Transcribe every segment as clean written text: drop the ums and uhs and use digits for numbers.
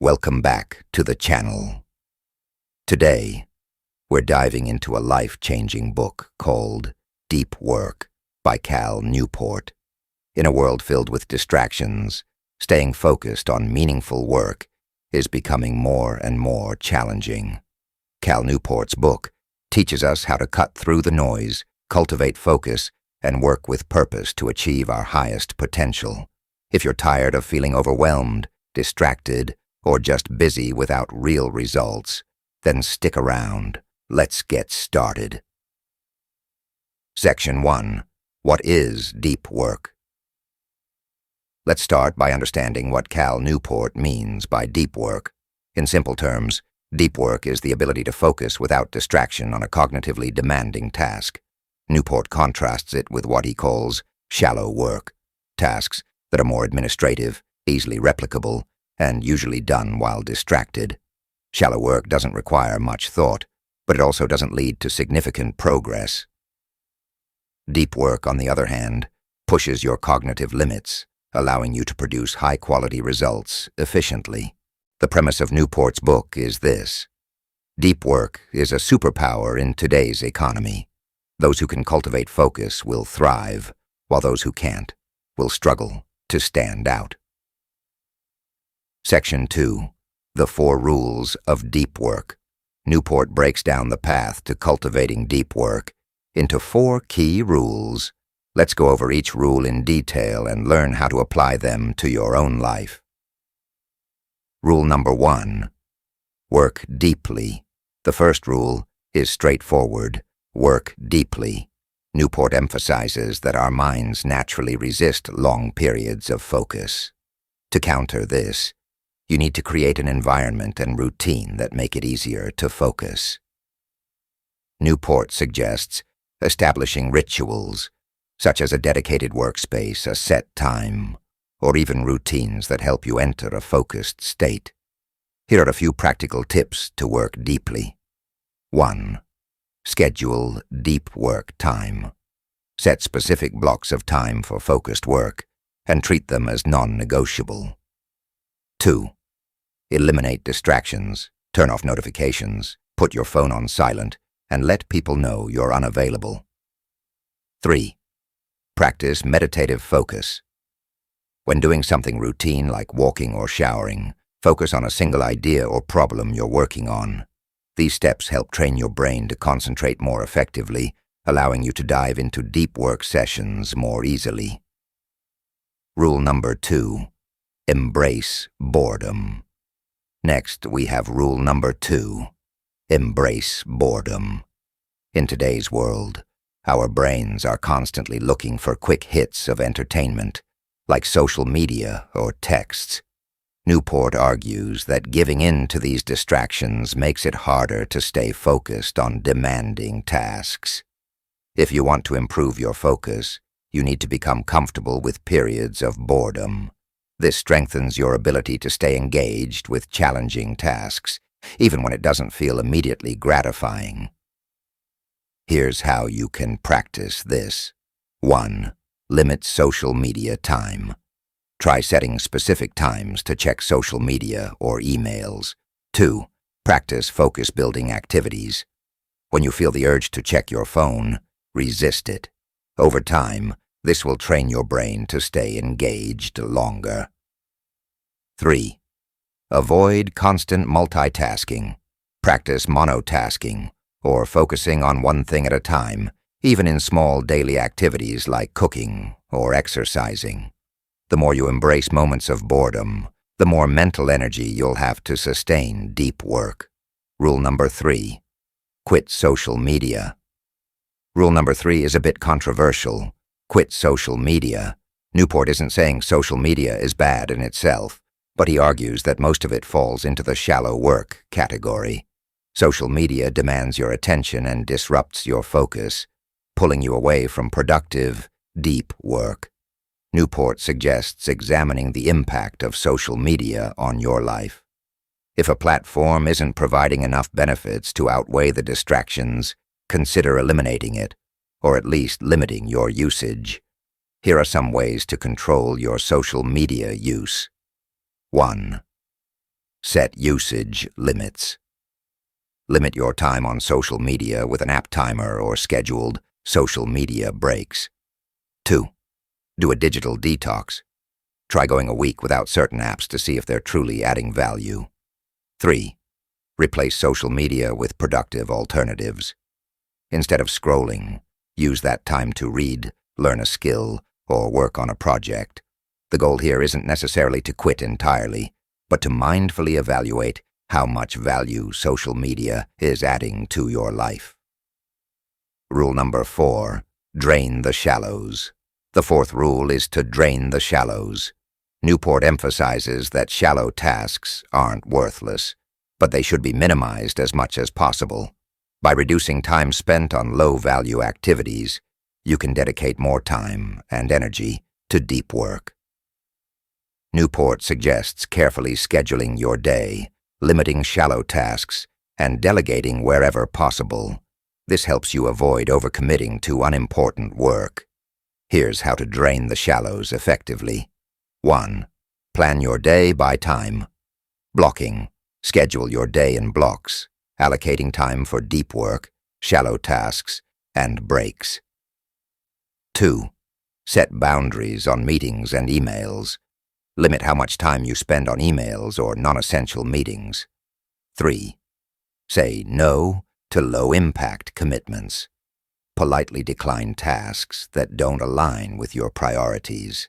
Welcome back to the channel. Today, we're diving into a life-changing book called Deep Work by Newport. In a world filled with distractions, staying focused on meaningful work is becoming more and more challenging. Newport's book teaches us how to cut through the noise, cultivate focus, and work with purpose to achieve our highest potential. If you're tired of feeling overwhelmed, distracted, or just busy without real results, then stick around. Let's get started. Section 1. What is deep work? Let's start by understanding what Newport means by deep work. In simple terms, deep work is the ability to focus without distraction on a cognitively demanding task. Newport contrasts it with what he calls shallow work, tasks that are more administrative, easily replicable, and usually done while distracted. Shallow work doesn't require much thought, but it also doesn't lead to significant progress. Deep work, on the other hand, pushes your cognitive limits, allowing you to produce high-quality results efficiently. The premise of Newport's book is this: deep work is a superpower in today's economy. Those who can cultivate focus will thrive, while those who can't will struggle to stand out. Section 2. The 4 Rules of Deep Work. Newport breaks down the path to cultivating deep work into 4 key rules. Let's go over each rule in detail and learn how to apply them to your own life. Rule number 1. Work deeply. The first rule is straightforward: work deeply. Newport emphasizes that our minds naturally resist long periods of focus. To counter this, you need to create an environment and routine that make it easier to focus. Newport suggests establishing rituals, such as a dedicated workspace, a set time, or even routines that help you enter a focused state. Here are a few practical tips to work deeply. 1. Schedule deep work time. Set specific blocks of time for focused work and treat them as non-negotiable. 2. Eliminate distractions, turn off notifications, put your phone on silent, and let people know you're unavailable. 3. Practice meditative focus. When doing something routine like walking or showering, focus on a single idea or problem you're working on. These steps help train your brain to concentrate more effectively, allowing you to dive into deep work sessions more easily. Rule number 2. Embrace boredom. Next, we have rule number 2. Embrace boredom. In today's world, our brains are constantly looking for quick hits of entertainment, like social media or texts. Newport argues that giving in to these distractions makes it harder to stay focused on demanding tasks. If you want to improve your focus, you need to become comfortable with periods of boredom. This strengthens your ability to stay engaged with challenging tasks, even when it doesn't feel immediately gratifying. Here's how you can practice this. 1. Limit social media time. Try setting specific times to check social media or emails. 2. Practice focus-building activities. When you feel the urge to check your phone, resist it. Over time, this will train your brain to stay engaged longer. 3. Avoid constant multitasking. Practice monotasking, or focusing on one thing at a time, even in small daily activities like cooking or exercising. The more you embrace moments of boredom, the more mental energy you'll have to sustain deep work. Rule number 3. Quit social media. Rule number 3 is a bit controversial. Quit social media. Newport isn't saying social media is bad in itself, but he argues that most of it falls into the shallow work category. Social media demands your attention and disrupts your focus, pulling you away from productive, deep work. Newport suggests examining the impact of social media on your life. If a platform isn't providing enough benefits to outweigh the distractions, consider eliminating it, or at least limiting your usage. Here are some ways to control your social media use. 1. Set usage limits. Limit your time on social media with an app timer or scheduled social media breaks. 2. Do a digital detox. Try going a week without certain apps to see if they're truly adding value. 3. Replace social media with productive alternatives. Instead of scrolling, use that time to read, learn a skill, or work on a project. The goal here isn't necessarily to quit entirely, but to mindfully evaluate how much value social media is adding to your life. Rule number 4, drain the shallows. The 4th rule is to drain the shallows. Newport emphasizes that shallow tasks aren't worthless, but they should be minimized as much as possible. By reducing time spent on low-value activities, you can dedicate more time and energy to deep work. Newport suggests carefully scheduling your day, limiting shallow tasks, and delegating wherever possible. This helps you avoid overcommitting to unimportant work. Here's how to drain the shallows effectively. 1. Plan your day by time. Blocking. Schedule your day in blocks, allocating time for deep work, shallow tasks, and breaks. 2. Set boundaries on meetings and emails. Limit how much time you spend on emails or non-essential meetings. 3. Say no to low-impact commitments. Politely decline tasks that don't align with your priorities.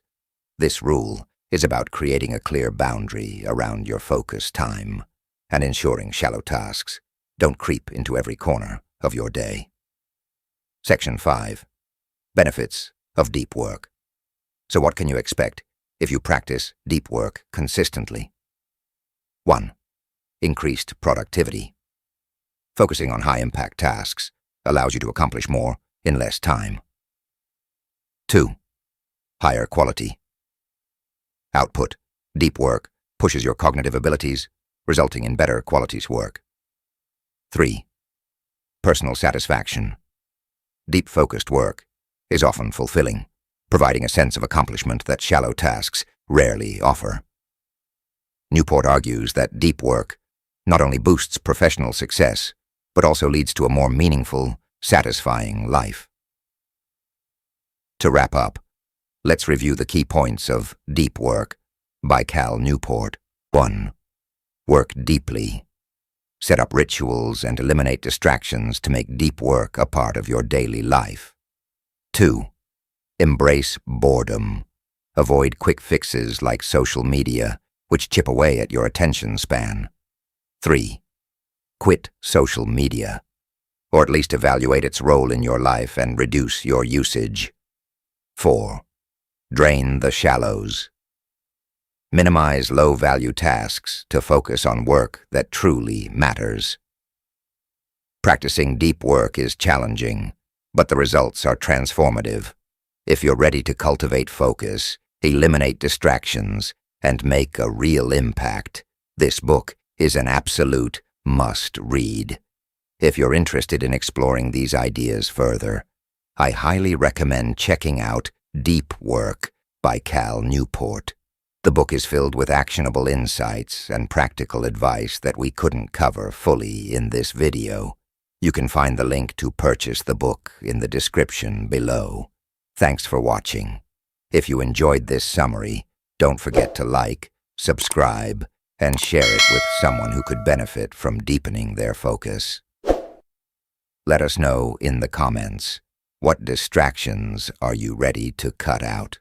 This rule is about creating a clear boundary around your focus time and ensuring shallow tasks don't creep into every corner of your day. Section 5. Benefits of deep work. So what can you expect if you practice deep work consistently? 1. Increased productivity. Focusing on high-impact tasks allows you to accomplish more in less time. 2. Higher quality. Output. Deep work pushes your cognitive abilities, resulting in better quality's work. 3. Personal satisfaction. Deep focused work is often fulfilling, providing a sense of accomplishment that shallow tasks rarely offer. Newport argues that deep work not only boosts professional success, but also leads to a more meaningful, satisfying life. To wrap up, let's review the key points of Deep Work by Cal Newport. 1. Work deeply. Set up rituals and eliminate distractions to make deep work a part of your daily life. 2. Embrace boredom. Avoid quick fixes like social media, which chip away at your attention span. 3. Quit social media, or at least evaluate its role in your life and reduce your usage. 4. Drain the shallows. Minimize low-value tasks to focus on work that truly matters. Practicing deep work is challenging, but the results are transformative. If you're ready to cultivate focus, eliminate distractions, and make a real impact, this book is an absolute must-read. If you're interested in exploring these ideas further, I highly recommend checking out Deep Work by Cal Newport. The book is filled with actionable insights and practical advice that we couldn't cover fully in this video. You can find the link to purchase the book in the description below. Thanks for watching. If you enjoyed this summary, don't forget to like, subscribe, and share it with someone who could benefit from deepening their focus. Let us know in the comments, what distractions are you ready to cut out?